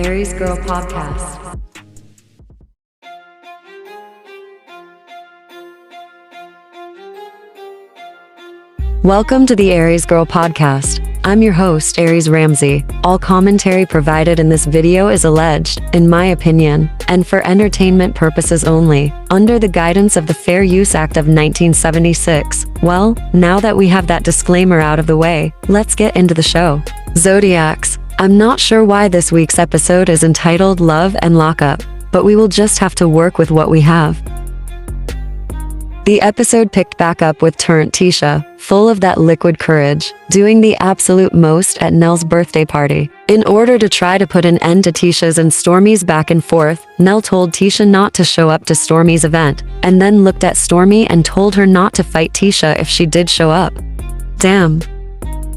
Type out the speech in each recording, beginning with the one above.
Aries Girl Podcast. Welcome to the Aries Girl Podcast. I'm your host, Aries Ramsey. All commentary provided in this video is alleged, in my opinion, and for entertainment purposes only, under the guidance of the Fair Use Act of 1976. Well, now that we have that disclaimer out of the way, let's get into the show. Zodiacs. I'm not sure why this week's episode is entitled Love and Lockup, but we will just have to work with what we have. The episode picked back up with turnt Tisha, full of that liquid courage, doing the absolute most at Nell's birthday party. In order to try to put an end to Tisha's and Stormy's back and forth, Nell told Tisha not to show up to Stormy's event, and then looked at Stormy and told her not to fight Tisha if she did show up. Damn.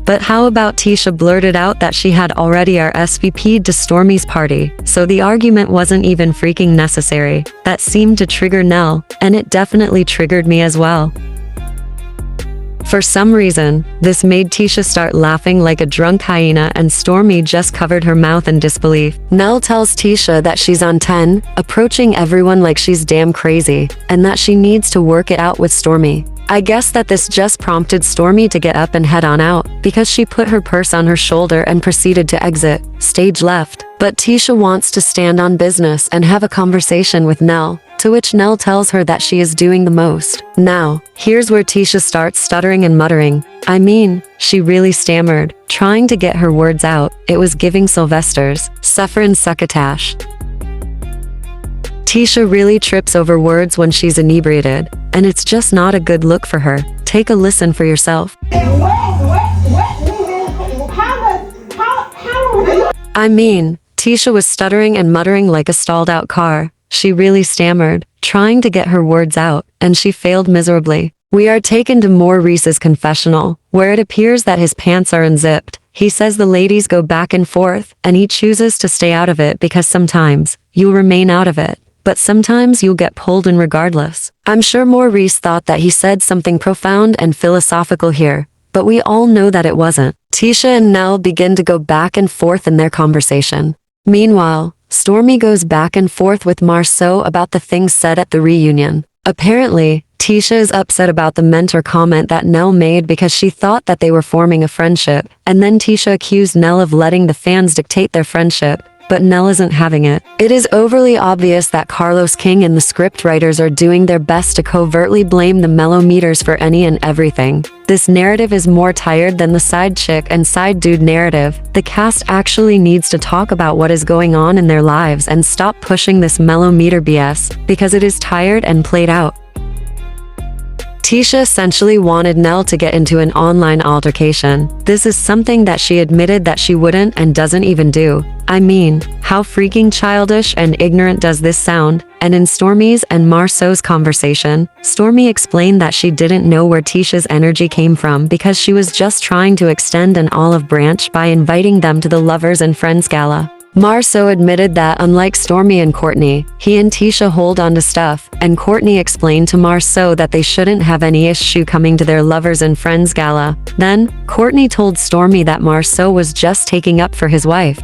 But how about Tisha blurted out that she had already RSVP'd to Stormy's party, so the argument wasn't even freaking necessary. That seemed to trigger Nell, and it definitely triggered me as well. For some reason, this made Tisha start laughing like a drunk hyena, and Stormy just covered her mouth in disbelief. Nell tells Tisha that she's on 10, approaching everyone like she's damn crazy, and that she needs to work it out with Stormy. I guess that this just prompted Stormy to get up and head on out, because she put her purse on her shoulder and proceeded to exit, stage left. But Tisha wants to stand on business and have a conversation with Nell, to which Nell tells her that she is doing the most. Now, here's where Tisha starts stuttering and muttering. I mean, she really stammered, trying to get her words out. It was giving Sylvester's Sufferin' Succotash. Tisha really trips over words when she's inebriated, and it's just not a good look for her. Take a listen for yourself. I mean, Tisha was stuttering and muttering like a stalled out car. She really stammered, trying to get her words out, and she failed miserably. We are taken to Maurice's confessional, where it appears that his pants are unzipped. He says the ladies go back and forth, and he chooses to stay out of it because sometimes you'll remain out of it, but sometimes you'll get pulled in regardless. I'm sure Maurice thought that he said something profound and philosophical here, but we all know that it wasn't. Tisha and Nell begin to go back and forth in their conversation. Meanwhile, Stormy goes back and forth with Marsau about the things said at the reunion. Apparently, Tisha is upset about the mentor comment that Nell made because she thought that they were forming a friendship, and then Tisha accused Nell of letting the fans dictate their friendship. But Nell isn't having it. It is overly obvious that Carlos King and the scriptwriters are doing their best to covertly blame the mellometers for any and everything. This narrative is more tired than the side chick and side dude narrative. The cast actually needs to talk about what is going on in their lives and stop pushing this mellometer BS, because it is tired and played out. Tisha essentially wanted Nell to get into an online altercation. This is something that she admitted that she wouldn't and doesn't even do. I mean, how freaking childish and ignorant does this sound? And in Stormy's and Marsau's conversation, Stormy explained that she didn't know where Tisha's energy came from because she was just trying to extend an olive branch by inviting them to the Lovers and Friends Gala. Marsau admitted that unlike Stormy and Courtney, he and Tisha hold on to stuff, and Courtney explained to Marsau that they shouldn't have any issue coming to their Lovers and Friends Gala. Then, Courtney told Stormy that Marsau was just taking up for his wife.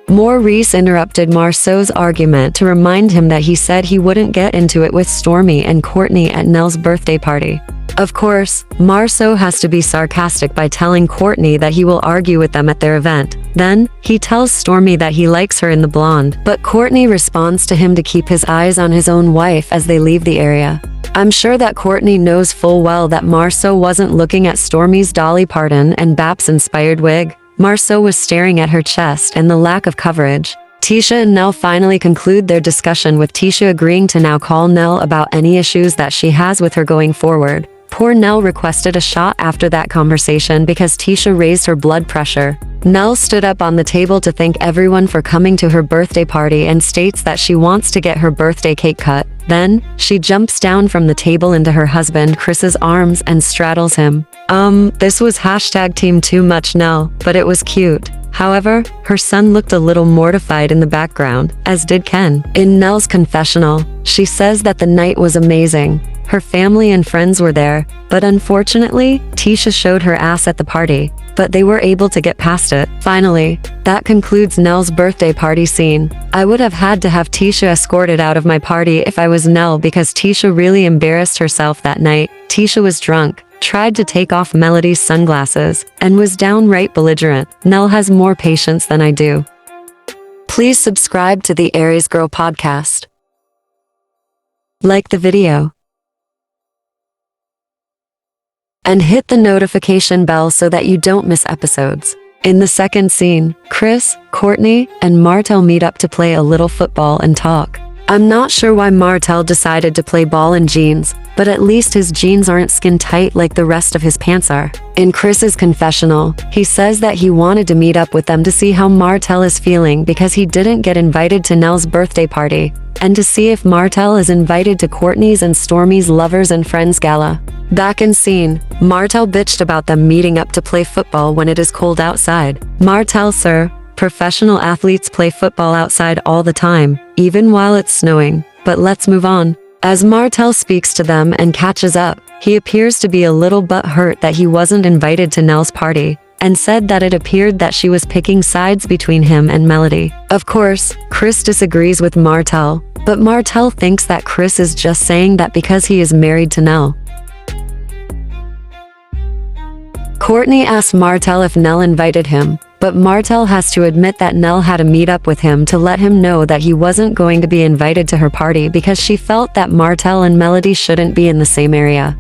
Maurice interrupted Marsau's argument to remind him that he said he wouldn't get into it with Stormy and Courtney at Nell's birthday party. Of course, Marsau has to be sarcastic by telling Courtney that he will argue with them at their event. Then, he tells Stormy that he likes her in the blonde, but Courtney responds to him to keep his eyes on his own wife as they leave the area. I'm sure that Courtney knows full well that Marsau wasn't looking at Stormy's Dolly Parton and Baps-inspired wig. Marsau was staring at her chest and the lack of coverage. Tisha and Nell finally conclude their discussion with Tisha agreeing to now call Nell about any issues that she has with her going forward. Poor Nell requested a shot after that conversation because Tisha raised her blood pressure. Nell stood up on the table to thank everyone for coming to her birthday party and states that she wants to get her birthday cake cut. Then, she jumps down from the table into her husband Chris's arms and straddles him. This was #team too much Nell, but it was cute. However, her son looked a little mortified in the background, as did Ken. In Nell's confessional, she says that the night was amazing. Her family and friends were there, but unfortunately, Tisha showed her ass at the party, but they were able to get past it. Finally, that concludes Nell's birthday party scene. I would have had to have Tisha escorted out of my party if I was Nell because Tisha really embarrassed herself that night. Tisha was drunk, tried to take off Melody's sunglasses, and was downright belligerent. Nell has more patience than I do. Please subscribe to the Aries Girl podcast. Like the video. And hit the notification bell so that you don't miss episodes. In the second scene, Chris, Courtney, and Martell meet up to play a little football and talk. I'm not sure why Martell decided to play ball in jeans, but at least his jeans aren't skin tight like the rest of his pants are. In Chris's confessional, he says that he wanted to meet up with them to see how Martell is feeling because he didn't get invited to Nell's birthday party, and to see if Martell is invited to Courtney's and Stormy's Lovers and Friends gala. Back in scene, Martell bitched about them meeting up to play football when it is cold outside. Martell, sir, professional athletes play football outside all the time, even while it's snowing. But let's move on. As Martell speaks to them and catches up, he appears to be a little butthurt that he wasn't invited to Nell's party, and said that it appeared that she was picking sides between him and Melody. Of course, Chris disagrees with Martell, but Martell thinks that Chris is just saying that because he is married to Nell. Courtney asks Martell if Nell invited him, but Martell has to admit that Nell had a meet-up with him to let him know that he wasn't going to be invited to her party because she felt that Martell and Melody shouldn't be in the same area.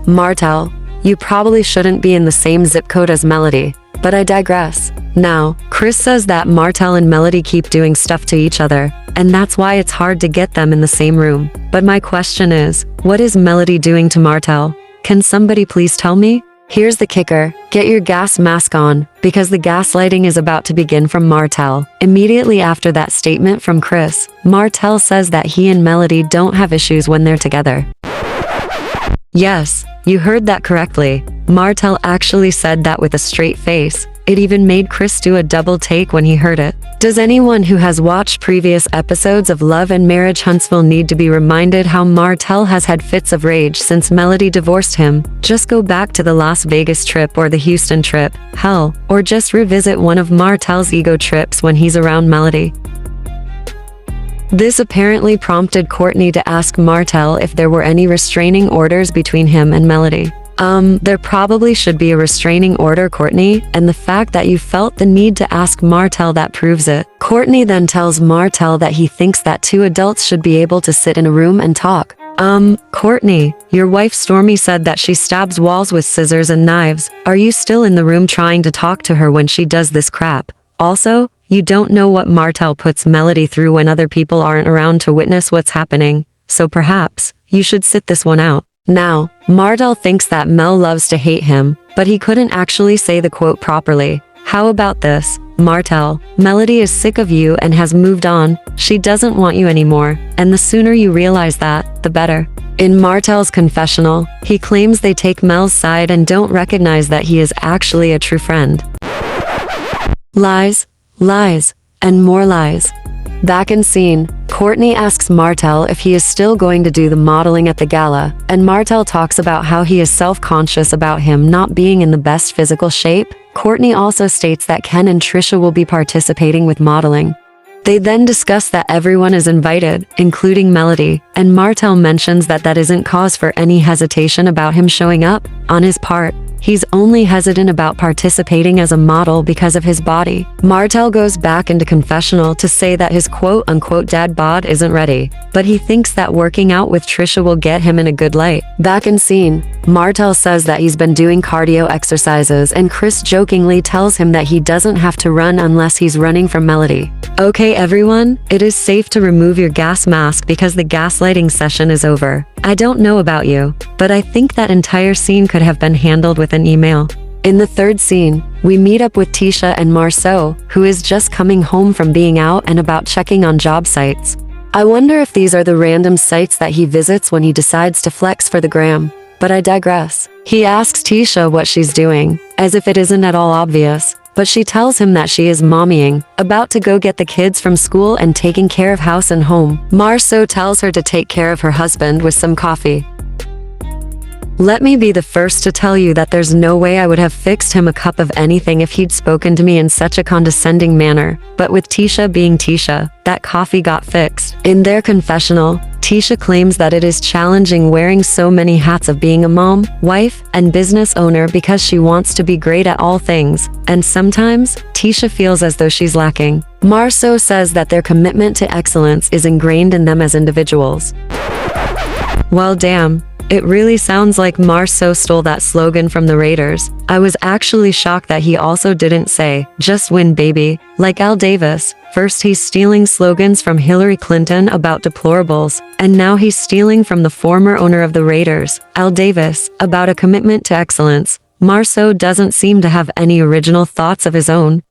Martell, you probably shouldn't be in the same zip code as Melody, but I digress. Now, Chris says that Martell and Melody keep doing stuff to each other, and that's why it's hard to get them in the same room. But my question is, what is Melody doing to Martell? Can somebody please tell me? Here's the kicker, get your gas mask on, because the gaslighting is about to begin from Martell. Immediately after that statement from Chris, Martell says that he and Melody don't have issues when they're together. Yes, you heard that correctly. Martell actually said that with a straight face. It even made Chris do a double take when he heard it. Does anyone who has watched previous episodes of Love and Marriage Huntsville need to be reminded how Martell has had fits of rage since Melody divorced him? Just go back to the Las Vegas trip or the Houston trip, hell, or just revisit one of Martell's ego trips when he's around Melody. This apparently prompted Courtney to ask Martell if there were any restraining orders between him and Melody. There probably should be a restraining order, Courtney, and the fact that you felt the need to ask Martell that proves it. Courtney then tells Martell that he thinks that two adults should be able to sit in a room and talk. Courtney, your wife Stormy said that she stabs walls with scissors and knives. Are you still in the room trying to talk to her when she does this crap? Also, you don't know what Martell puts Melody through when other people aren't around to witness what's happening, so perhaps you should sit this one out. Now, Martell thinks that Mel loves to hate him, but he couldn't actually say the quote properly. How about this, Martell? Melody is sick of you and has moved on. She doesn't want you anymore, and the sooner you realize that, the better. In Martell's confessional, he claims they take Mel's side and don't recognize that he is actually a true friend. Lies, lies, and more lies. Back in scene, Courtney asks Martell if he is still going to do the modeling at the gala, and Martell talks about how he is self-conscious about him not being in the best physical shape. Courtney also states that Ken and Trisha will be participating with modeling. They then discuss that everyone is invited, including Melody, and Martell mentions that that isn't cause for any hesitation about him showing up. On his part, he's only hesitant about participating as a model because of his body. Martell goes back into confessional to say that his quote-unquote dad bod isn't ready, but he thinks that working out with Trisha will get him in a good light. Back in scene, Martell says that he's been doing cardio exercises, and Chris jokingly tells him that he doesn't have to run unless he's running from Melody. Okay everyone, it is safe to remove your gas mask because the gaslighting session is over. I don't know about you, but I think that entire scene could have been handled with an email. In the third scene, we meet up with Tisha and Marsau, who is just coming home from being out and about checking on job sites. I wonder if these are the random sites that he visits when he decides to flex for the gram, but I digress. He asks Tisha what she's doing, as if it isn't at all obvious, but she tells him that she is mommying, about to go get the kids from school and taking care of house and home. Marsau tells her to take care of her husband with some coffee. Let me be the first to tell you that there's no way I would have fixed him a cup of anything if he'd spoken to me in such a condescending manner. But with Tisha being Tisha, that coffee got fixed. In their confessional, Tisha claims that it is challenging wearing so many hats of being a mom, wife, and business owner because she wants to be great at all things, and sometimes, Tisha feels as though she's lacking. Marsau says that their commitment to excellence is ingrained in them as individuals. Well, damn. It really sounds like Marsau stole that slogan from the Raiders. I was actually shocked that he also didn't say, "Just win, baby," like Al Davis. First he's stealing slogans from Hillary Clinton about deplorables, and now he's stealing from the former owner of the Raiders, Al Davis, about a commitment to excellence. Marsau doesn't seem to have any original thoughts of his own.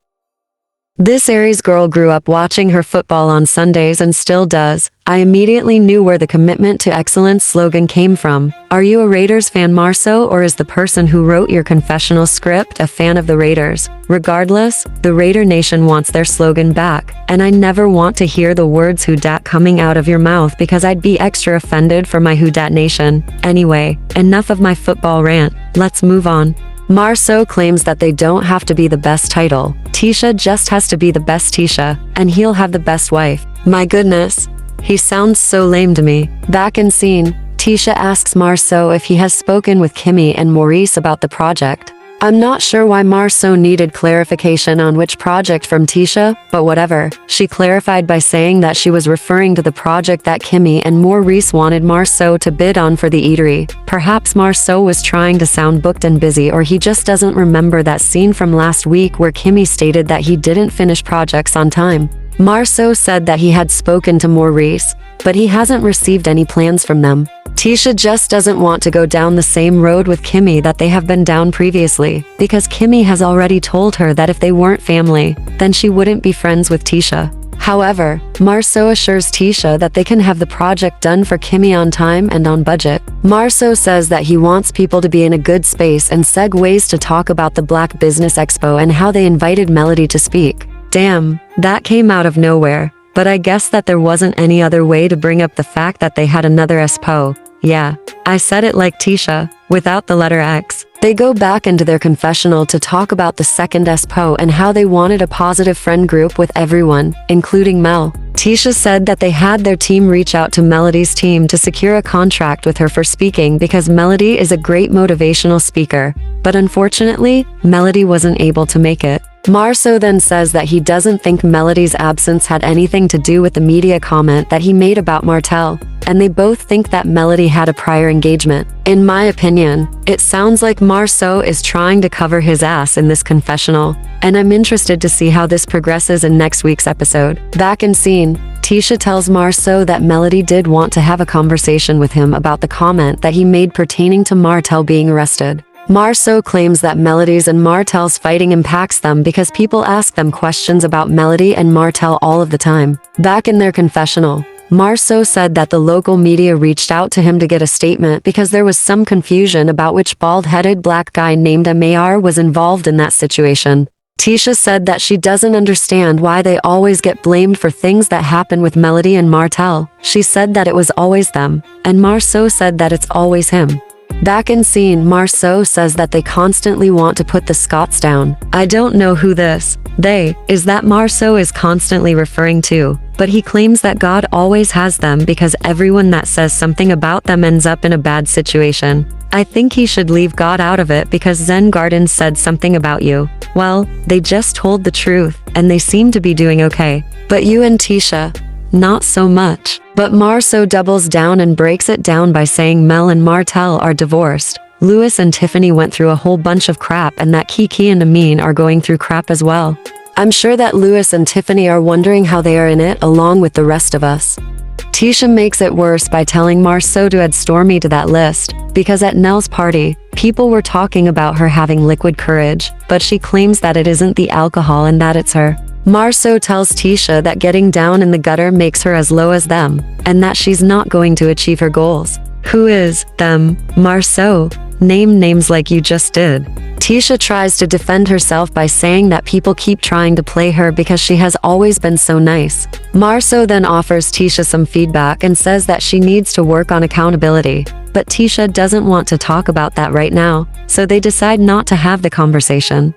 This Aries girl grew up watching her football on Sundays and still does. I immediately knew where the commitment to excellence slogan came from. Are you a Raiders fan, Marsau, or is the person who wrote your confessional script a fan of the Raiders? Regardless, the Raider Nation wants their slogan back, and I never want to hear the words "Who Dat" coming out of your mouth because I'd be extra offended for my Who Dat Nation. Anyway, enough of my football rant. Let's move on. Marsau claims that they don't have to be the best title. Tisha just has to be the best Tisha, and he'll have the best wife. My goodness. He sounds so lame to me. Back in scene, Tisha asks Marsau if he has spoken with Kimmy and Maurice about the project. I'm not sure why Marsau needed clarification on which project from Tisha, but whatever. She clarified by saying that she was referring to the project that Kimmy and Maurice wanted Marsau to bid on for the eatery. Perhaps Marsau was trying to sound booked and busy, or he just doesn't remember that scene from last week where Kimmy stated that he didn't finish projects on time. Marsau said that he had spoken to Maurice, but he hasn't received any plans from them. Tisha just doesn't want to go down the same road with Kimmy that they have been down previously, because Kimmy has already told her that if they weren't family, then she wouldn't be friends with Tisha. However, Marsau assures Tisha that they can have the project done for Kimmy on time and on budget. Marsau says that he wants people to be in a good space and segues to talk about the Black Business Expo and how they invited Melody to speak. Damn, that came out of nowhere. But I guess that there wasn't any other way to bring up the fact that they had another expo. Yeah, I said it like Tisha, without the letter X. They go back into their confessional to talk about the second expo and how they wanted a positive friend group with everyone, including Mel. Tisha said that they had their team reach out to Melody's team to secure a contract with her for speaking because Melody is a great motivational speaker. But unfortunately, Melody wasn't able to make it. Marsau then says that he doesn't think Melody's absence had anything to do with the media comment that he made about Martell, and they both think that Melody had a prior engagement. In my opinion, it sounds like Marsau is trying to cover his ass in this confessional, and I'm interested to see how this progresses in next week's episode. Back in scene, Tisha tells Marsau that Melody did want to have a conversation with him about the comment that he made pertaining to Martell being arrested. Marsau claims that Melody's and Martell's fighting impacts them because people ask them questions about Melody and Martell all of the time. Back in their confessional, Marsau said that the local media reached out to him to get a statement because there was some confusion about which bald-headed black guy named Mar was involved in that situation. Tisha said that she doesn't understand why they always get blamed for things that happen with Melody and Martell. She said that it was always them, and Marsau said that it's always him. Back in scene, Marsau says that they constantly want to put the Scots down. I don't know who this "they" is that Marsau is constantly referring to, but he claims that God always has them because everyone that says something about them ends up in a bad situation. I think he should leave God out of it because Zen Garden said something about you. Well, they just told the truth, and they seem to be doing okay. But you and Tisha, not so much. But Marsau doubles down and breaks it down by saying Mel and Martell are divorced. Louis and Tiffany went through a whole bunch of crap, and that Kiki and Amin are going through crap as well. I'm sure that Louis and Tiffany are wondering how they are in it along with the rest of us. Tisha makes it worse by telling Marsau to add Stormy to that list, because at Nell's party, people were talking about her having liquid courage, but she claims that it isn't the alcohol and that it's her. Marsau tells Tisha that getting down in the gutter makes her as low as them, and that she's not going to achieve her goals. Who is them? Marsau. Name names like you just did. Tisha tries to defend herself by saying that people keep trying to play her because she has always been so nice. Marsau then offers Tisha some feedback and says that she needs to work on accountability. but Tisha doesn't want to talk about that right now, so they decide not to have the conversation.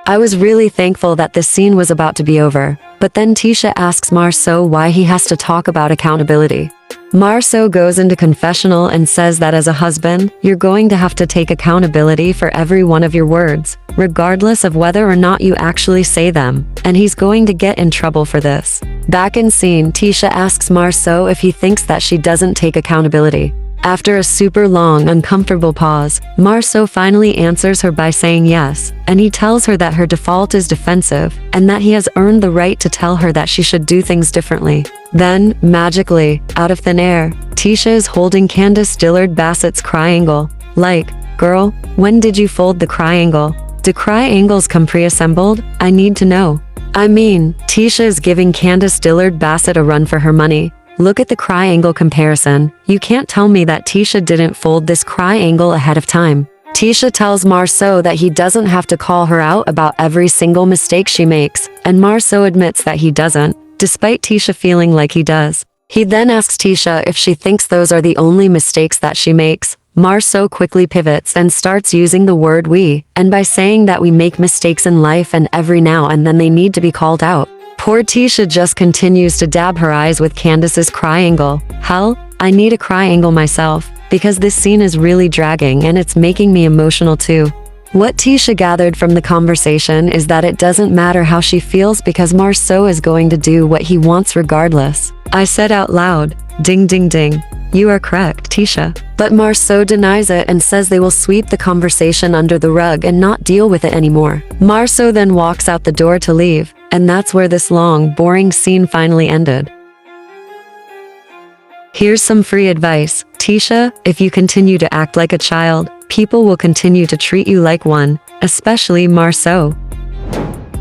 I was really thankful that this scene was about to be over, but then Tisha asks Marsau why he has to talk about accountability. Marsau goes into confessional and says that as a husband, you're going to have to take accountability for every one of your words, regardless of whether or not you actually say them, and he's going to get in trouble for this. Back in scene, Tisha asks Marsau if he thinks that she doesn't take accountability. After a super long, uncomfortable pause, Marsau finally answers her by saying yes, and he tells her that her default is defensive, and that he has earned the right to tell her that she should do things differently. Then, magically, out of thin air, Tisha is holding Candace Dillard Bassett's triangle. Like, girl, when did you fold the triangle? Do triangles come pre-assembled? I need to know. I mean, Tisha is giving Candace Dillard Bassett a run for her money. Look at the triangle comparison. You can't tell me that Tisha didn't fold this triangle ahead of time. Tisha tells Marsau that he doesn't have to call her out about every single mistake she makes, and Marsau admits that he doesn't, despite Tisha feeling like he does. He then asks Tisha if she thinks those are the only mistakes that she makes. Marsau quickly pivots and starts using the word we, and by saying that we make mistakes in life and every now and then they need to be called out. Poor Tisha just continues to dab her eyes with Candace's triangle. Hell, I need a triangle myself, because this scene is really dragging and it's making me emotional too. What Tisha gathered from the conversation is that it doesn't matter how she feels because Marsau is going to do what he wants regardless. I said out loud, ding ding ding. You are correct, Tisha. But Marsau denies it and says they will sweep the conversation under the rug and not deal with it anymore. Marsau then walks out the door to leave, and that's where this long, boring scene finally ended. Here's some free advice. Tisha, if you continue to act like a child, people will continue to treat you like one, especially Marsau.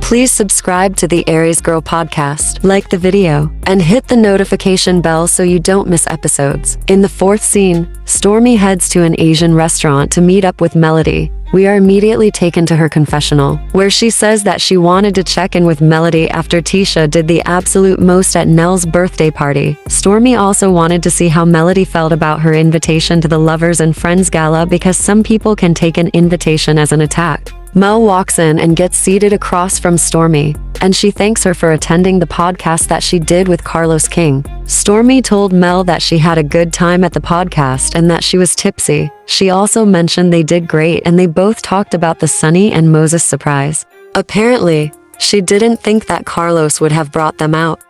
Please subscribe to the Aries Girl podcast, like the video, and hit the notification bell so you don't miss episodes. In the fourth scene, Stormy heads to an Asian restaurant to meet up with Melody. We are immediately taken to her confessional, where she says that she wanted to check in with Melody after Tisha did the absolute most at Nell's birthday party. Stormy also wanted to see how Melody felt about her invitation to the Lovers and Friends Gala because some people can take an invitation as an attack. Mel walks in and gets seated across from Stormy, and she thanks her for attending the podcast that she did with Carlos King. Stormy told Mel that she had a good time at the podcast and that she was tipsy. She also mentioned they did great and they both talked about the Sunny and Moses surprise. Apparently, she didn't think that Carlos would have brought them out.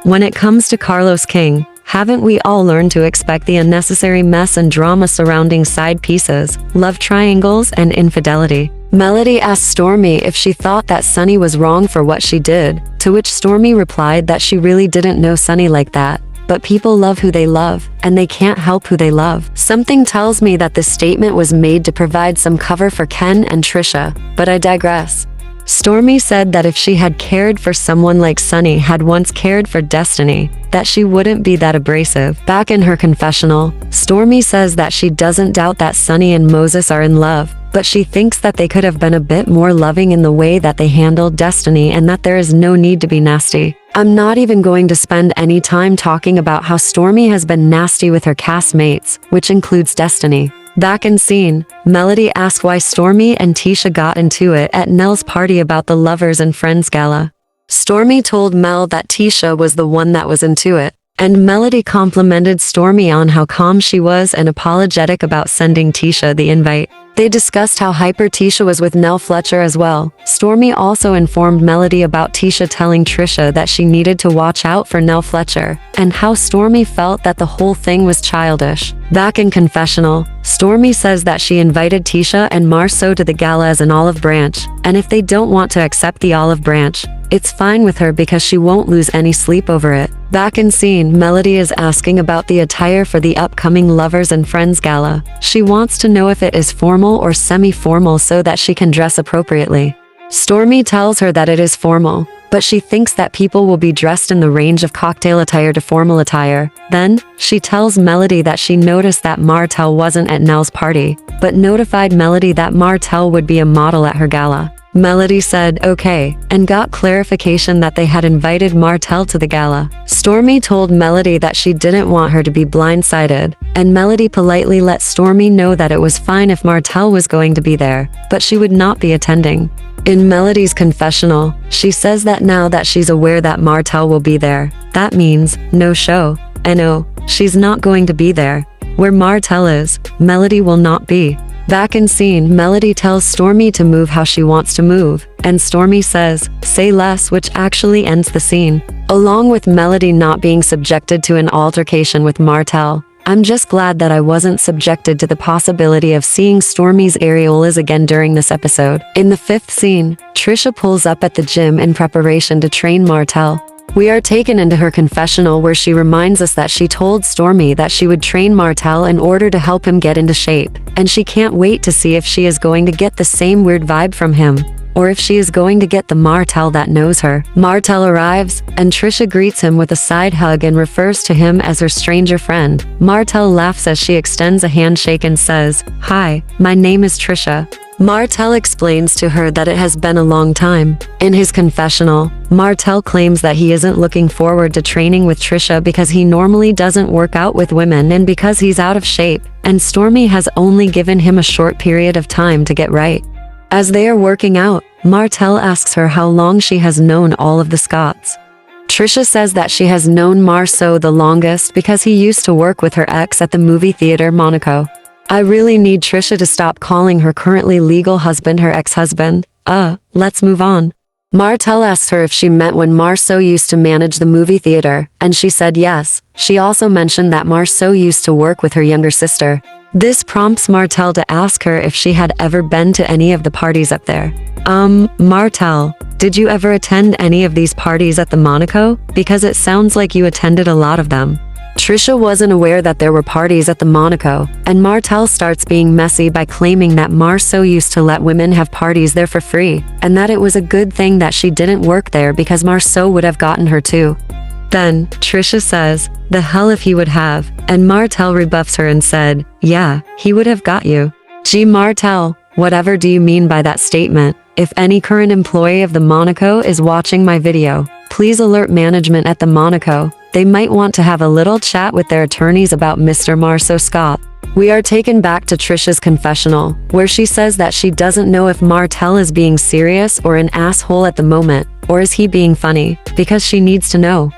When it comes to Carlos King, haven't we all learned to expect the unnecessary mess and drama surrounding side pieces, love triangles, and infidelity? Melody asked Stormy if she thought that Sunny was wrong for what she did, to which Stormy replied that she really didn't know Sunny like that, but people love who they love, and they can't help who they love. Something tells me that this statement was made to provide some cover for Ken and Trisha, but I digress. Stormy said that if she had cared for someone like Sunny had once cared for Destiny, that she wouldn't be that abrasive. Back in her confessional, Stormy says that she doesn't doubt that Sunny and Moses are in love, but she thinks that they could have been a bit more loving in the way that they handled Destiny and that there is no need to be nasty. I'm not even going to spend any time talking about how Stormy has been nasty with her castmates, which includes Destiny. Back in scene, Melody asked why Stormy and Tisha got into it at Nell's party about the Lovers and Friends Gala. Stormy told Mel that Tisha was the one that was into it, and Melody complimented Stormy on how calm she was and apologetic about sending Tisha the invite. They discussed how hyper Tisha was with Nell Fletcher as well. Stormy also informed Melody about Tisha telling Trisha that she needed to watch out for Nell Fletcher, and how Stormy felt that the whole thing was childish. Back in confessional, Stormy says that she invited Tisha and Marsau to the gala as an olive branch, and if they don't want to accept the olive branch, it's fine with her because she won't lose any sleep over it. Back in scene, Melody is asking about the attire for the upcoming Lovers and Friends Gala. She wants to know if it is formal or semi-formal so that she can dress appropriately. Stormy tells her that it is formal, but she thinks that people will be dressed in the range of cocktail attire to formal attire. Then, she tells Melody that she noticed that Martell wasn't at Nell's party, but notified Melody that Martell would be a model at her gala. Melody said okay, and got clarification that they had invited Martell to the gala. Stormy told Melody that she didn't want her to be blindsided, and Melody politely let Stormy know that it was fine if Martell was going to be there, but she would not be attending. In Melody's confessional, she says that now that she's aware that Martell will be there, that means no show. And no, she's not going to be there. Where Martell is, Melody will not be. Back in scene, Melody tells Stormy to move how she wants to move, and Stormy says, say less, which actually ends the scene. Along with Melody not being subjected to an altercation with Martell, I'm just glad that I wasn't subjected to the possibility of seeing Stormy's areolas again during this episode. In the 5th scene, Tisha pulls up at the gym in preparation to train Martell. We are taken into her confessional where she reminds us that she told Stormy that she would train Martell in order to help him get into shape, and she can't wait to see if she is going to get the same weird vibe from him, or if she is going to get the Martell that knows her. Martell arrives, and Tisha greets him with a side hug and refers to him as her stranger friend. Martell laughs as she extends a handshake and says, "Hi, my name is Tisha." Martell explains to her that it has been a long time. In his confessional, Martell claims that he isn't looking forward to training with Tisha because he normally doesn't work out with women and because he's out of shape, and Stormy has only given him a short period of time to get right. As they are working out, Martell asks her how long she has known all of the Scotts. Tisha says that she has known Marsau the longest because he used to work with her ex at the movie theater Monaco. I really need Tisha to stop calling her currently legal husband her ex-husband. Let's move on. Martell asks her if she met when Marsau used to manage the movie theater, and she said yes. She also mentioned that Marsau used to work with her younger sister. This prompts Martell to ask her if she had ever been to any of the parties up there. Martell, did you ever attend any of these parties at the Monaco? Because it sounds like you attended a lot of them. Tisha wasn't aware that there were parties at the Monaco, and Martell starts being messy by claiming that Marsau used to let women have parties there for free, and that it was a good thing that she didn't work there because Marsau would have gotten her too. Then, Tisha says, the hell if he would have, and Martell rebuffs her and said, yeah, he would have got you. Gee Martell, whatever do you mean by that statement? If any current employee of the Monaco is watching my video, please alert management at the Monaco. They might want to have a little chat with their attorneys about Mr. Marsau Scott. We are taken back to Trisha's confessional, where she says that she doesn't know if Martell is being serious or an asshole at the moment, or is he being funny, because she needs to know.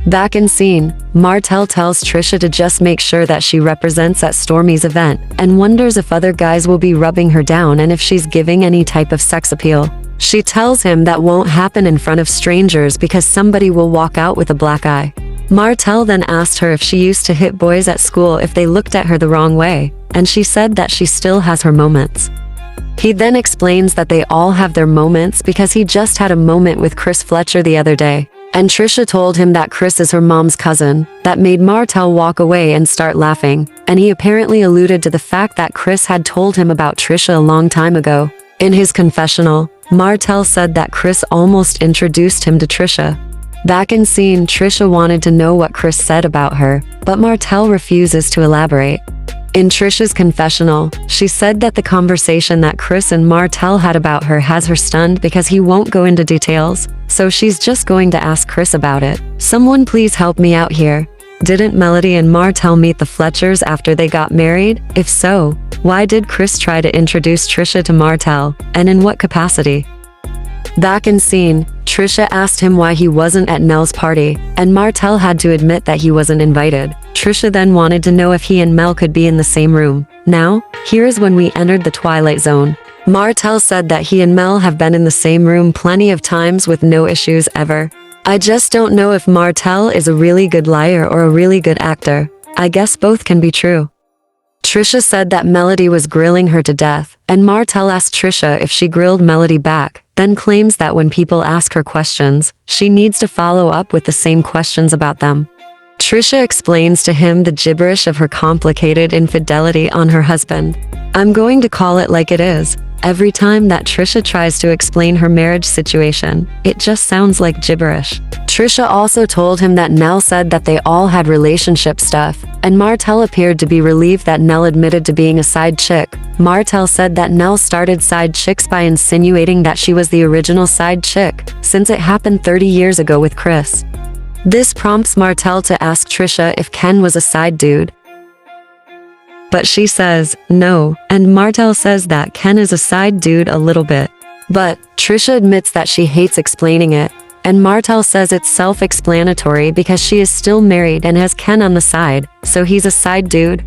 Back in scene, Martell tells Tisha to just make sure that she represents at Stormy's event, and wonders if other guys will be rubbing her down and if she's giving any type of sex appeal. She tells him that won't happen in front of strangers because somebody will walk out with a black eye. Martell then asked her if she used to hit boys at school if they looked at her the wrong way, and she said that she still has her moments. He then explains that they all have their moments because he just had a moment with Chris Fletcher the other day, and Tisha told him that Chris is her mom's cousin. That made Martell walk away and start laughing, and he apparently alluded to the fact that Chris had told him about Tisha a long time ago. In his confessional, Martell said that Chris almost introduced him to Tisha. Back in scene, Tisha wanted to know what Chris said about her, but Martell refuses to elaborate. In Tisha's confessional, she said that the conversation that Chris and Martell had about her has her stunned because he won't go into details, so she's just going to ask Chris about it. Someone please help me out here. Didn't Melody and Martell meet the Fletchers after they got married? If so, why did Chris try to introduce Tisha to Martell, and in what capacity? Back in scene, Tisha asked him why he wasn't at Nell's party, and Martell had to admit that he wasn't invited. Tisha then wanted to know if he and Mel could be in the same room. Now, here is when we entered the Twilight Zone. Martell said that he and Mel have been in the same room plenty of times with no issues ever. I just don't know if Martell is a really good liar or a really good actor. I guess both can be true. Tisha said that Melody was grilling her to death, and Martell asked Tisha if she grilled Melody back, then claims that when people ask her questions, she needs to follow up with the same questions about them. Tisha explains to him the gibberish of her complicated infidelity on her husband. I'm going to call it like it is. Every time that Tisha tries to explain her marriage situation, it just sounds like gibberish. Tisha also told him that Nell said that they all had relationship stuff, and Martell appeared to be relieved that Nell admitted to being a side chick. Martell said that Nell started side chicks by insinuating that she was the original side chick, since it happened 30 years ago with Chris. This prompts Martell to ask Tisha if Ken was a side dude. But she says no, and Martell says that Ken is a side dude a little bit. But Tisha admits that she hates explaining it, and Martell says it's self-explanatory because she is still married and has Ken on the side, so he's a side dude.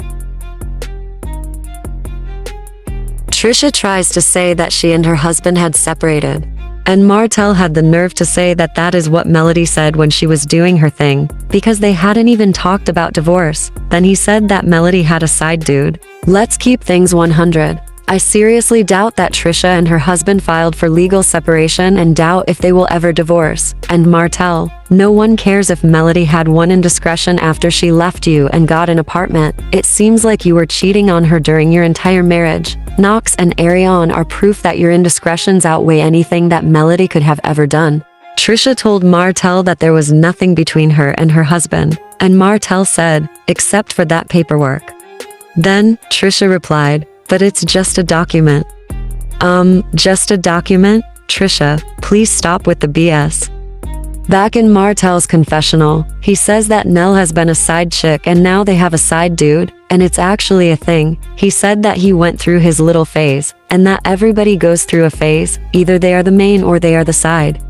Tisha tries to say that she and her husband had separated, and Martell had the nerve to say that that is what Melody said when she was doing her thing, because they hadn't even talked about divorce. Then he said that Melody had a side dude. Let's keep things 100. I seriously doubt that Tisha and her husband filed for legal separation and doubt if they will ever divorce. And Martell, no one cares if Melody had one indiscretion after she left you and got an apartment. It seems like you were cheating on her during your entire marriage. Knox and Ariane are proof that your indiscretions outweigh anything that Melody could have ever done. Tisha told Martell that there was nothing between her and her husband, and Martell said, except for that paperwork. Then, Tisha replied, but it's just a document. Just a document? Tisha, please stop with the BS. Back in Martell's confessional, he says that Nell has been a side chick and now they have a side dude, and it's actually a thing. He said that he went through his little phase, and that everybody goes through a phase, either they are the main or they are the side.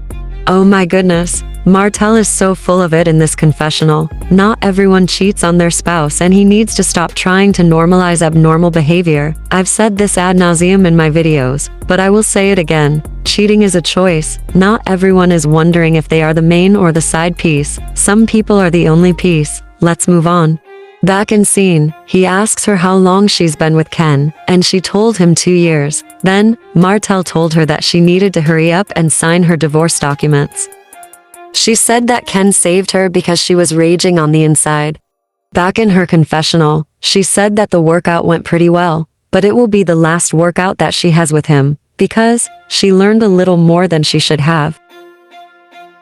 Oh my goodness, Martell is so full of it in this confessional. Not everyone cheats on their spouse and he needs to stop trying to normalize abnormal behavior. I've said this ad nauseum in my videos, but I will say it again. Cheating is a choice. Not everyone is wondering if they are the main or the side piece. Some people are the only piece. Let's move on. Back in scene, he asks her how long she's been with Ken, and she told him 2 years. Then, Martell told her that she needed to hurry up and sign her divorce documents. She said that Ken saved her because she was raging on the inside. Back in her confessional, she said that the workout went pretty well, but it will be the last workout that she has with him, because she learned a little more than she should have.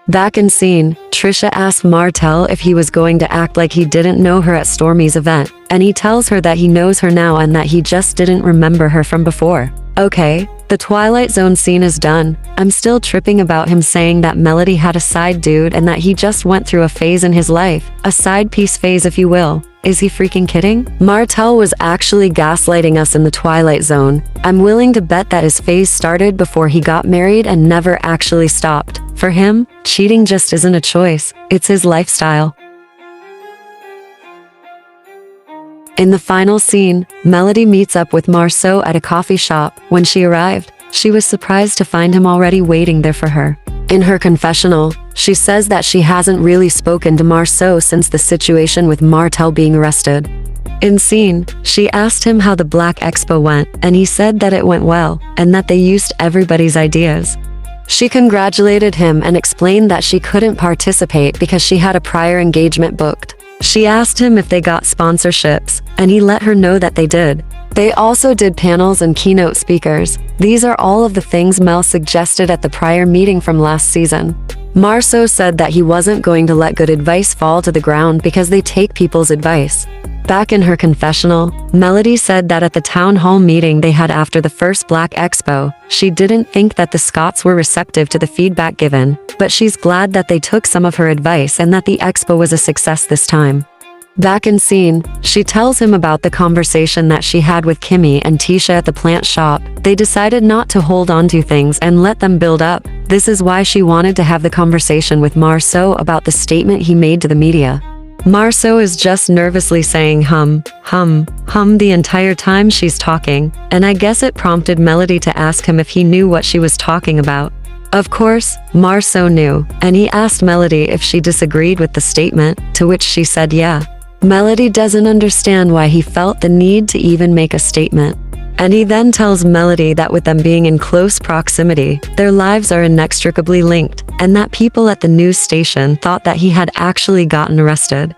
Back in scene, Tisha asked Martell if he was going to act like he didn't know her at Stormy's event, and he tells her that he knows her now and that he just didn't remember her from before. Okay, the Twilight Zone scene is done. I'm still tripping about him saying that Melody had a side dude and that he just went through a phase in his life, a side piece phase if you will. Is he freaking kidding? Martell was actually gaslighting us in the Twilight Zone. I'm willing to bet that his phase started before he got married and never actually stopped. For him, cheating just isn't a choice, it's his lifestyle. In the final scene, Melody meets up with Marsau at a coffee shop. When she arrived, she was surprised to find him already waiting there for her. In her confessional, she says that she hasn't really spoken to Marsau since the situation with Martell being arrested. In scene, she asked him how the Black Expo went, and he said that it went well, and that they used everybody's ideas. She congratulated him and explained that she couldn't participate because she had a prior engagement booked. She asked him if they got sponsorships, and he let her know that they did. They also did panels and keynote speakers. These are all of the things Mel suggested at the prior meeting from last season. Marsau said that he wasn't going to let good advice fall to the ground because they take people's advice. Back in her confessional, Melody said that at the town hall meeting they had after the first Black Expo, she didn't think that the Scots were receptive to the feedback given, but she's glad that they took some of her advice and that the expo was a success this time. Back in scene, she tells him about the conversation that she had with Kimmy and Tisha at the plant shop. They decided not to hold on to things and let them build up. This is why she wanted to have the conversation with Marsau about the statement he made to the media. Marsau is just nervously saying hum the entire time she's talking, and I guess it prompted Melody to ask him if he knew what she was talking about. Of course, Marsau knew, and he asked Melody if she disagreed with the statement, to which she said yeah. Melody doesn't understand why he felt the need to even make a statement. And he then tells Melody that with them being in close proximity, their lives are inextricably linked, and that people at the news station thought that he had actually gotten arrested.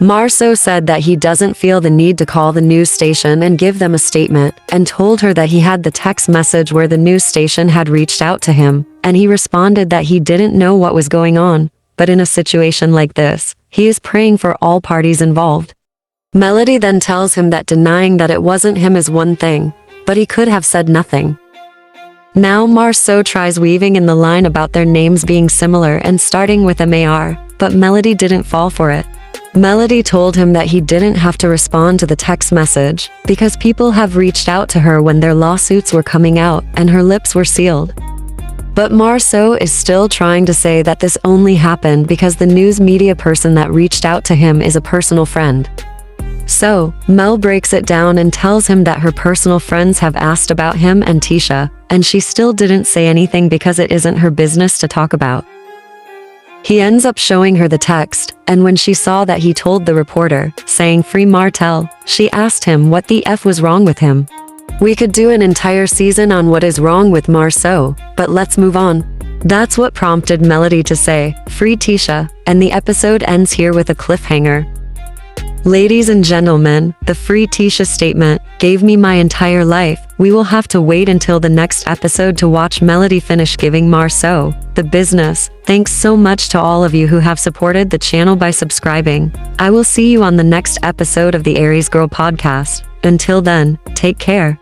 Marsau said that he doesn't feel the need to call the news station and give them a statement, and told her that he had the text message where the news station had reached out to him, and he responded that he didn't know what was going on, but in a situation like this, he is praying for all parties involved. Melody then tells him that denying that it wasn't him is one thing, but he could have said nothing. Now Marsau tries weaving in the line about their names being similar and starting with MAR, but Melody didn't fall for it. Melody told him that he didn't have to respond to the text message, because people have reached out to her when their lawsuits were coming out and her lips were sealed. But Marsau is still trying to say that this only happened because the news media person that reached out to him is a personal friend. So, Mel breaks it down and tells him that her personal friends have asked about him and Tisha, and she still didn't say anything because it isn't her business to talk about. He ends up showing her the text, and when she saw that he told the reporter, saying "Free Martell," she asked him what the F was wrong with him. We could do an entire season on what is wrong with Marsau, but let's move on. That's what prompted Melody to say, "Free Tisha," and the episode ends here with a cliffhanger. Ladies and gentlemen, the "Free Tisha" statement gave me my entire life. We will have to wait until the next episode to watch Melody finish giving Marsau the business. Thanks so much to all of you who have supported the channel by subscribing. I will see you on the next episode of the Aries Girl podcast. Until then, take care.